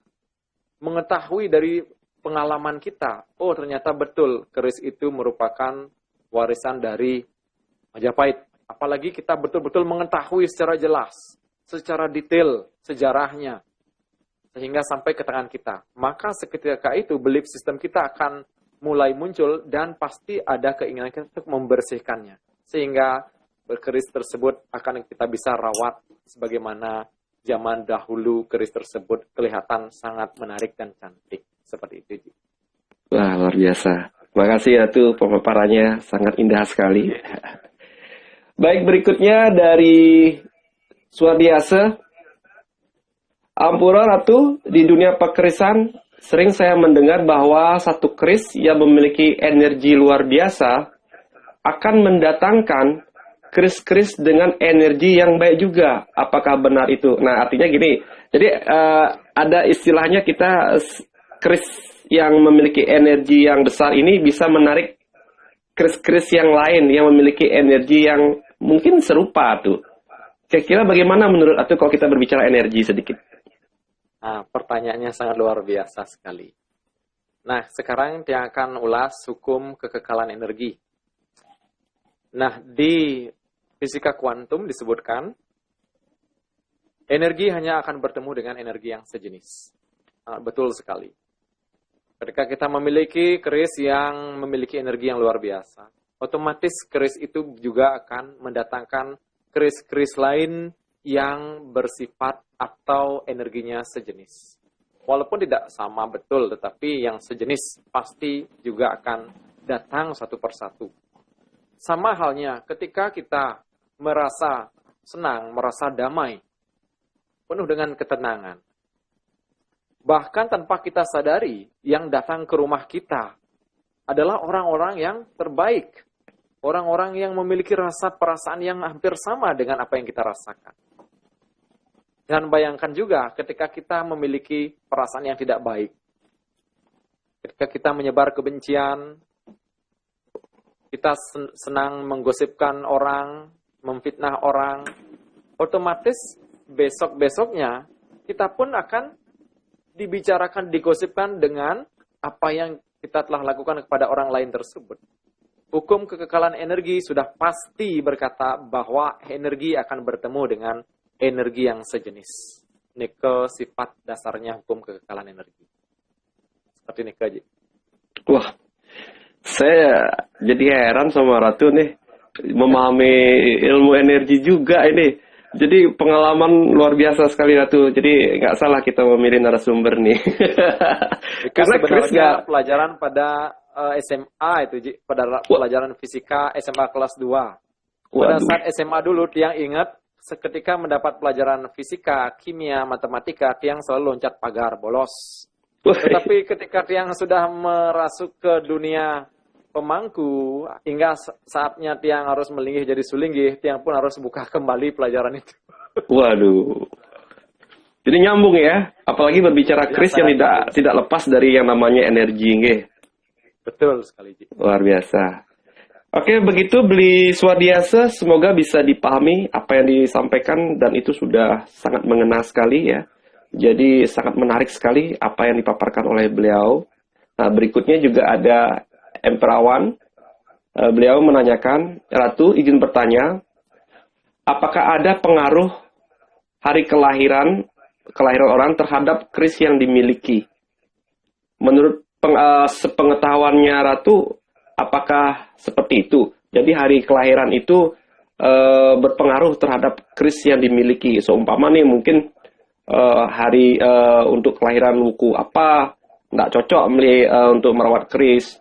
mengetahui dari pengalaman kita, oh ternyata betul keris itu merupakan warisan dari Majapahit. Apalagi kita betul-betul mengetahui secara jelas, secara detail sejarahnya, sehingga sampai ke tangan kita. Maka seketika itu belief system kita akan mulai muncul dan pasti ada keinginan kita untuk membersihkannya. Sehingga keris tersebut akan kita bisa rawat sebagaimana zaman dahulu keris tersebut kelihatan sangat menarik dan cantik. Seperti itu. Wah, luar biasa. Terima kasih Ratu, pemaparannya sangat indah sekali. Baik, berikutnya dari Suardiase. Ampura Ratu, di dunia pekerisan sering saya mendengar bahwa satu keris yang memiliki energi luar biasa akan mendatangkan kris-kris dengan energi yang baik juga. Apakah benar itu? Nah, artinya gini. Jadi ada istilahnya kita kris yang memiliki energi yang besar ini bisa menarik kris-kris yang lain yang memiliki energi yang mungkin serupa tuh. Kira-kira bagaimana menurut Atu kalau kita berbicara energi sedikit? Nah, pertanyaannya sangat luar biasa sekali. Nah, sekarang dia akan ulas hukum kekekalan energi. Nah, di fisika kuantum disebutkan, energi hanya akan bertemu dengan energi yang sejenis. Betul sekali. Ketika kita memiliki keris yang memiliki energi yang luar biasa, otomatis keris itu juga akan mendatangkan keris-keris lain yang bersifat atau energinya sejenis. Walaupun tidak sama betul, tetapi yang sejenis pasti juga akan datang satu persatu. Sama halnya ketika kita merasa senang, merasa damai, penuh dengan ketenangan. Bahkan tanpa kita sadari, yang datang ke rumah kita adalah orang-orang yang terbaik. Orang-orang yang memiliki rasa perasaan yang hampir sama dengan apa yang kita rasakan. Dan bayangkan juga ketika kita memiliki perasaan yang tidak baik. Ketika kita menyebar kebencian, kita senang menggosipkan orang, memfitnah orang, otomatis besok-besoknya kita pun akan dibicarakan, digosipkan dengan apa yang kita telah lakukan kepada orang lain tersebut. Hukum kekekalan energi sudah pasti berkata bahwa energi akan bertemu dengan energi yang sejenis. Ini sifat dasarnya hukum kekekalan energi. Seperti ini Ji. Wah, saya jadi heran sama Ratu nih, memahami ilmu energi juga ini. Jadi pengalaman luar biasa sekali Ratu. Jadi nggak salah kita memilih narasumber nih. Karena Chris pelajaran pada SMA itu, Ji, pada pelajaran fisika SMA kelas 2. Pada saat SMA dulu, Tiang ingat seketika mendapat pelajaran fisika, kimia, matematika, Tiang selalu loncat pagar, bolos. Tetapi ketika Tiang sudah merasuk ke dunia pemangku, hingga saatnya Tiang harus melinggih jadi sulinggih, Tiang pun harus buka kembali pelajaran itu. Waduh. Jadi nyambung ya, apalagi berbicara Chris yang tidak lepas dari yang namanya energi, nggih. Betul sekali, Ji. Luar biasa. Oke, begitu Beli Swardiasa, semoga bisa dipahami apa yang disampaikan dan itu sudah sangat mengena sekali ya. Jadi sangat menarik sekali apa yang dipaparkan oleh beliau. Nah, berikutnya juga ada Emperawan. Beliau menanyakan, Ratu izin bertanya, apakah ada pengaruh hari kelahiran orang terhadap keris yang dimiliki? Menurut sepengetahuannya Ratu, apakah seperti itu? Jadi hari kelahiran itu berpengaruh terhadap keris yang dimiliki. Seumpama nih mungkin hari untuk kelahiran wuku apa nggak cocok untuk merawat keris,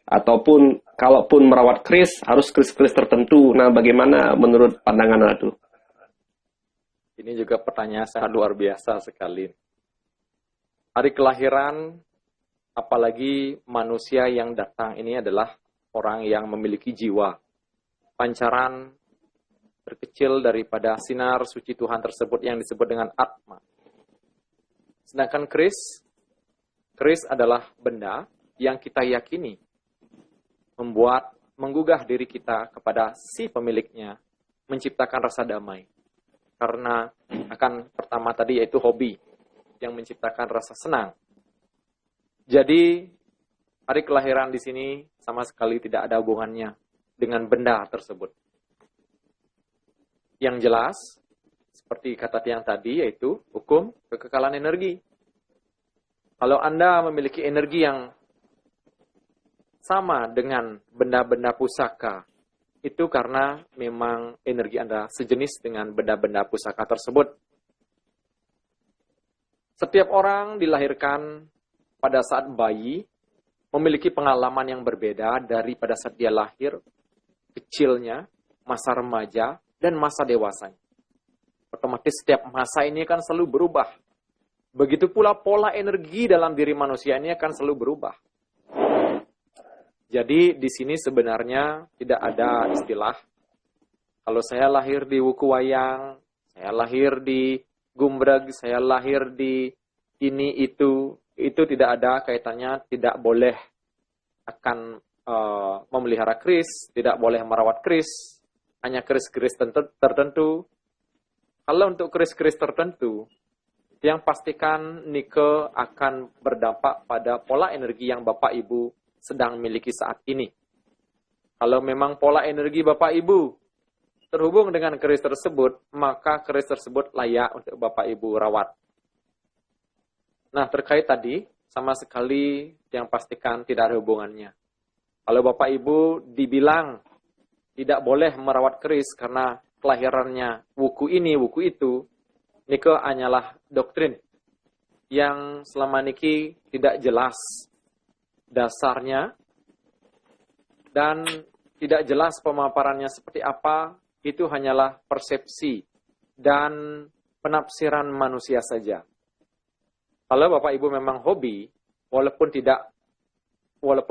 ataupun kalaupun merawat keris harus keris-keris tertentu. Nah, bagaimana menurut pandangan Ratu? Ini juga pertanyaan sangat luar biasa sekali. Hari kelahiran, apalagi manusia yang datang ini adalah orang yang memiliki jiwa, pancaran terkecil daripada sinar suci Tuhan tersebut yang disebut dengan Atma. Sedangkan keris adalah benda yang kita yakini menggugah diri kita kepada si pemiliknya, menciptakan rasa damai. Karena akan pertama tadi yaitu hobi yang menciptakan rasa senang. Jadi hari kelahiran di sini sama sekali tidak ada hubungannya dengan benda tersebut. Yang jelas, seperti kata Tiang tadi, yaitu hukum kekekalan energi. Kalau Anda memiliki energi yang sama dengan benda-benda pusaka, itu karena memang energi Anda sejenis dengan benda-benda pusaka tersebut. Setiap orang dilahirkan pada saat bayi, memiliki pengalaman yang berbeda dari pada saat dia lahir, kecilnya, masa remaja, dan masa dewasanya. Otomatis setiap masa ini akan selalu berubah. Begitu pula pola energi dalam diri manusia ini akan selalu berubah. Jadi di sini sebenarnya tidak ada istilah Kalau saya lahir di Wukuwayang, saya lahir di Gumbreg, saya lahir di ini itu tidak ada kaitannya, tidak boleh akan memelihara keris, tidak boleh merawat keris, hanya keris-keris tertentu. Kalau untuk keris-keris tertentu, yang pastikan Nike akan berdampak pada pola energi yang Bapak Ibu sedang miliki saat ini. Kalau memang pola energi Bapak Ibu terhubung dengan keris tersebut, maka keris tersebut layak untuk Bapak Ibu rawat. Nah, terkait tadi, sama sekali yang pastikan tidak ada hubungannya. Kalau Bapak Ibu dibilang tidak boleh merawat keris karena kelahirannya wuku ini, wuku itu, Nike hanyalah doktrin yang selama niki tidak jelas dasarnya dan tidak jelas pemaparannya seperti apa, itu hanyalah persepsi dan penafsiran manusia saja. Kalau Bapak Ibu memang hobi, walaupun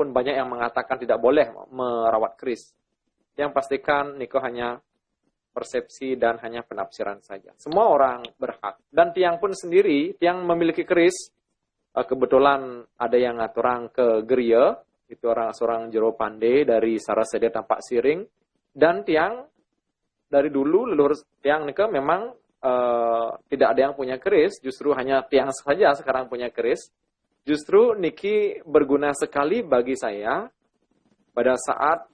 banyak yang mengatakan tidak boleh merawat keris, yang pastikan Nike hanya persepsi dan hanya penafsiran saja. Semua orang berhak. Dan tiang pun sendiri, tiang memiliki keris, kebetulan ada yang ngaturang ke Geria, itu seorang jero pandai dari Sarasedia Tampak Siring, dan tiang dari dulu leluhur tiang Nike memang tidak ada yang punya keris, justru hanya tiang saja sekarang punya keris. Justru Niki berguna sekali bagi saya pada saat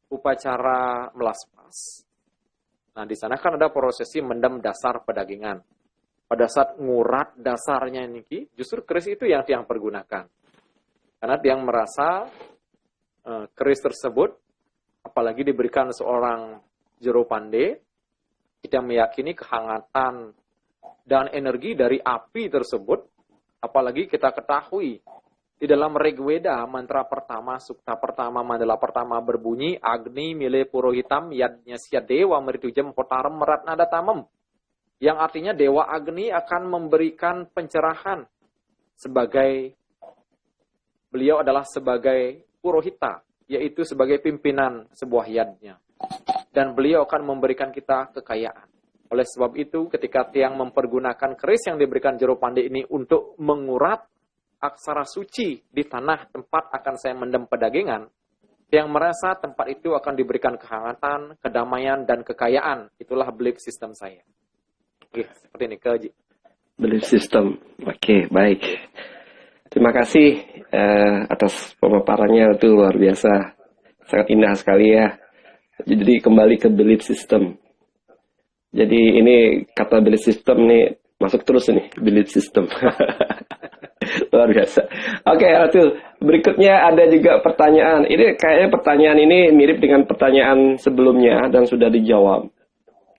upacara melaspas. Nah, di sana kan ada prosesi mendem dasar pedagingan. Pada saat ngurat dasarnya Niki, justru keris itu yang tiang pergunakan. Karena tiang merasa keris tersebut, apalagi diberikan seorang jero pandai, kita meyakini kehangatan dan energi dari api tersebut, apalagi kita ketahui di dalam Rigveda mantra pertama, sukta pertama, mandala pertama berbunyi Agni mile purohitam yadnya sia dewa meritujem potaram meratnada tamam, yang artinya Dewa Agni akan memberikan pencerahan sebagai beliau adalah sebagai purohita, yaitu sebagai pimpinan sebuah yadnya. Dan beliau akan memberikan kita kekayaan. Oleh sebab itu, ketika tiang mempergunakan keris yang diberikan jero pandai ini untuk mengurat aksara suci di tanah tempat akan saya mendem pedagingan, tiang merasa tempat itu akan diberikan kehangatan, kedamaian, dan kekayaan. Itulah belief system saya. Oke, seperti ini, Kaji. Belief system. Oke, baik. Terima kasih atas pemaparannya, itu luar biasa. Sangat indah sekali ya. Jadi kembali ke belief system. Jadi ini kata belief system nih masuk terus nih, belief system. Luar biasa. Oke, Ratu. Berikutnya ada juga pertanyaan. Ini kayaknya pertanyaan ini mirip dengan pertanyaan sebelumnya dan sudah dijawab.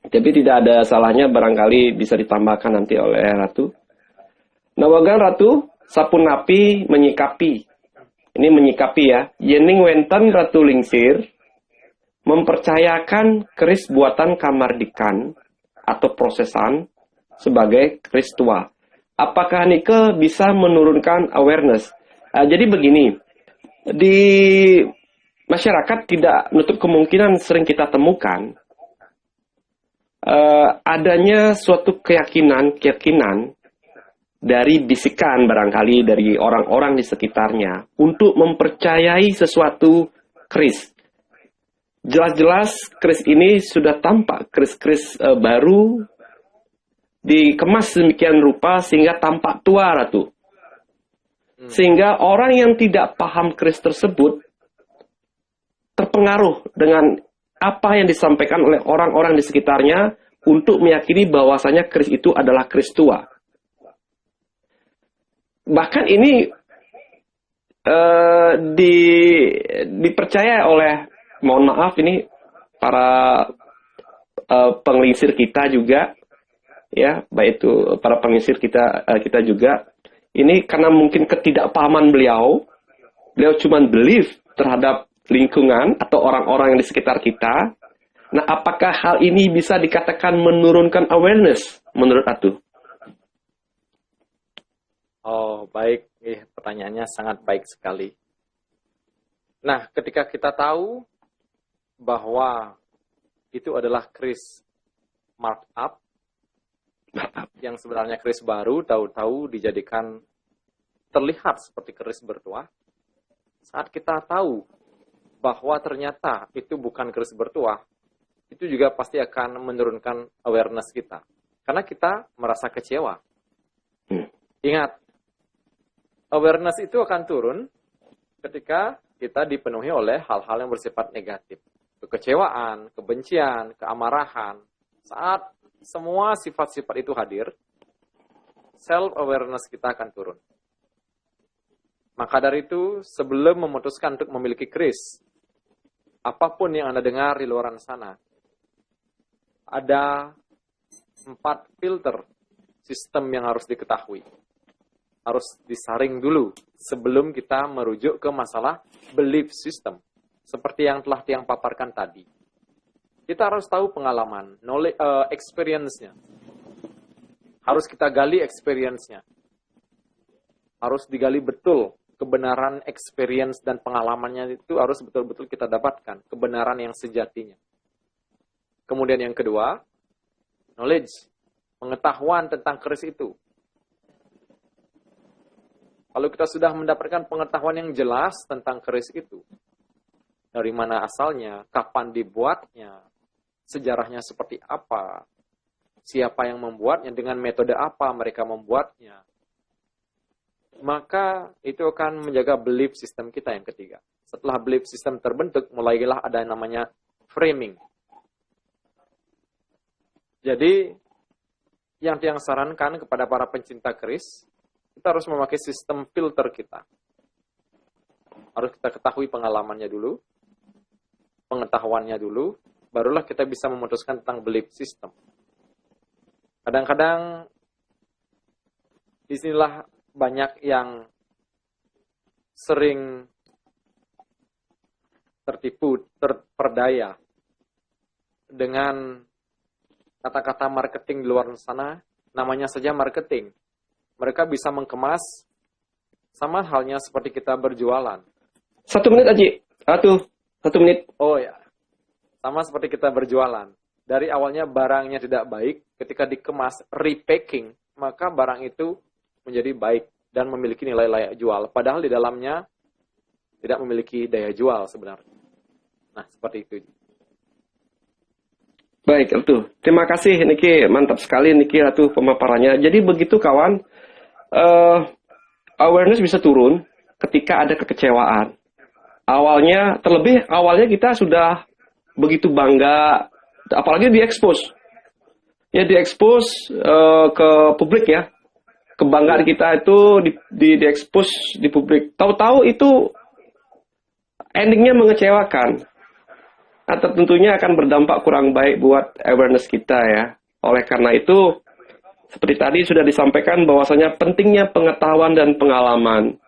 Tapi tidak ada salahnya, barangkali bisa ditambahkan nanti oleh Ratu. Nawagan Ratu, sapunapi menyikapi. Ini menyikapi ya. Yening wenten Ratu Lingsir mempercayakan keris buatan Kamardikan atau prosesan sebagai keris tua. Apakah Nike bisa menurunkan awareness? Jadi begini, di masyarakat tidak menutup kemungkinan sering kita temukan adanya suatu keyakinan dari bisikan barangkali dari orang-orang di sekitarnya untuk mempercayai sesuatu keris. Jelas-jelas keris ini sudah tampak, keris-keris baru dikemas demikian rupa sehingga tampak tua, Ratu. Sehingga orang yang tidak paham keris tersebut terpengaruh dengan apa yang disampaikan oleh orang-orang di sekitarnya untuk meyakini bahwasanya keris itu adalah keris tua. Bahkan ini dipercaya oleh, mohon maaf ini para penglingsir kita juga, ya, baik itu para penglingsir kita juga. Ini karena mungkin ketidakpahaman beliau cuma belief terhadap lingkungan atau orang-orang yang di sekitar kita. Nah, apakah hal ini bisa dikatakan menurunkan awareness menurut Atu? Oh, baik. Pertanyaannya sangat baik sekali. Nah, ketika kita tahu bahwa itu adalah kris markup, yang sebenarnya kris baru, tahu-tahu dijadikan terlihat seperti kris bertuah. Saat kita tahu bahwa ternyata itu bukan kris bertuah, itu juga pasti akan menurunkan awareness kita. Karena kita merasa kecewa. Ingat, awareness itu akan turun ketika kita dipenuhi oleh hal-hal yang bersifat negatif. Kekecewaan, kebencian, keamarahan. Saat semua sifat-sifat itu hadir, self-awareness kita akan turun. Maka dari itu, sebelum memutuskan untuk memiliki kris, apapun yang Anda dengar di luar sana, ada 4 filter sistem yang harus diketahui. Harus disaring dulu sebelum kita merujuk ke masalah belief system. Seperti yang telah Tiang paparkan tadi. Kita harus tahu pengalaman, knowledge, experience-nya. Harus kita gali experience-nya. Harus digali betul kebenaran experience dan pengalamannya itu harus betul-betul kita dapatkan. Kebenaran yang sejatinya. Kemudian yang kedua, knowledge. Pengetahuan tentang keris itu. Kalau kita sudah mendapatkan pengetahuan yang jelas tentang keris itu, dari mana asalnya, kapan dibuatnya, sejarahnya seperti apa, siapa yang membuatnya, dengan metode apa mereka membuatnya, maka itu akan menjaga belief system kita yang ketiga. Setelah belief system terbentuk, mulailah ada yang namanya framing. Jadi, yang Tiang sarankan kepada para pencinta keris, kita harus memakai sistem filter kita. Harus kita ketahui pengalamannya dulu, pengetahuannya dulu, barulah kita bisa memutuskan tentang belief system. Kadang-kadang, disinilah banyak yang sering tertipu, terperdaya dengan kata-kata marketing di luar sana, namanya saja marketing. Mereka bisa mengemas sama halnya seperti kita berjualan. 1 menit Aji. 1 menit. Oh ya, sama seperti kita berjualan. Dari awalnya barangnya tidak baik, ketika dikemas, repacking, maka barang itu menjadi baik dan memiliki nilai layak jual. Padahal di dalamnya tidak memiliki daya jual sebenarnya. Nah, seperti itu. Baik, Ratu. Terima kasih, Niki. Mantap sekali, Niki, Ratu, pemaparannya. Jadi begitu, kawan. Awareness bisa turun ketika ada kekecewaan. Terlebih awalnya kita sudah begitu bangga, apalagi diekspos. Ya, diekspos ke publik ya. Kebanggaan kita itu diekspos di publik. Tahu-tahu itu endingnya mengecewakan. Atau tentunya akan berdampak kurang baik buat awareness kita ya. Oleh karena itu, seperti tadi sudah disampaikan bahwasanya pentingnya pengetahuan dan pengalaman.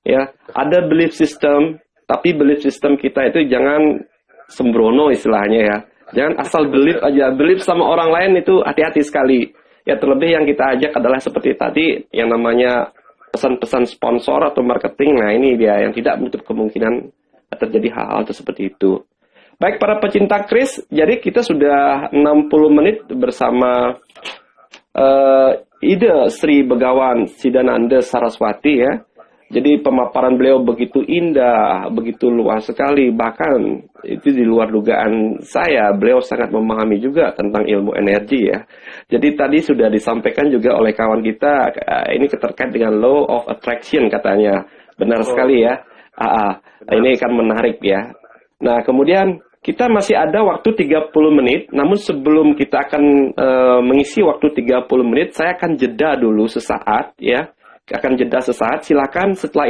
Ya, ada belief system, tapi belief system kita itu jangan sembrono istilahnya ya. Jangan asal belief aja, belief sama orang lain itu hati-hati sekali. Ya, terlebih yang kita ajak adalah seperti tadi yang namanya pesan-pesan sponsor atau marketing. Nah, ini dia yang tidak menutup kemungkinan terjadi hal-hal seperti itu. Baik para pecinta keris, jadi kita sudah 60 menit bersama Ida Sri Begawan Sidananda Saraswati ya. Jadi pemaparan beliau begitu indah, begitu luas sekali, bahkan itu di luar dugaan saya. Beliau sangat memahami juga tentang ilmu energi ya. Jadi tadi sudah disampaikan juga oleh kawan kita, ini terkait dengan law of attraction katanya. Benar sekali ya. Ini kan menarik ya. Nah kemudian kita masih ada waktu 30 menit, namun sebelum kita akan mengisi waktu 30 menit, saya akan jeda dulu sesaat ya. Akan jeda sesaat, silakan setelah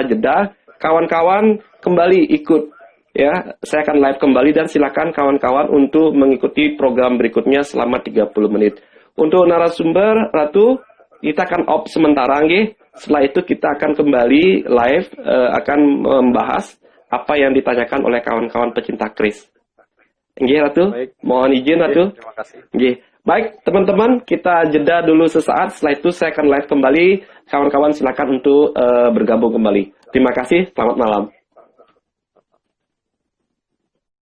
jeda, kawan-kawan kembali ikut ya. Saya akan live kembali dan silakan kawan-kawan untuk mengikuti program berikutnya selama 30 menit. Untuk narasumber Ratu, kita akan off sementara nggih. Setelah itu kita akan kembali live, akan membahas apa yang ditanyakan oleh kawan-kawan pecinta keris. Nggih Ratu, Baik. Mohon izin Ratu. Terima kasih. Nggih. Baik, teman-teman, kita jeda dulu sesaat. Setelah itu saya akan live kembali. Kawan-kawan silakan untuk bergabung kembali. Terima kasih, selamat malam.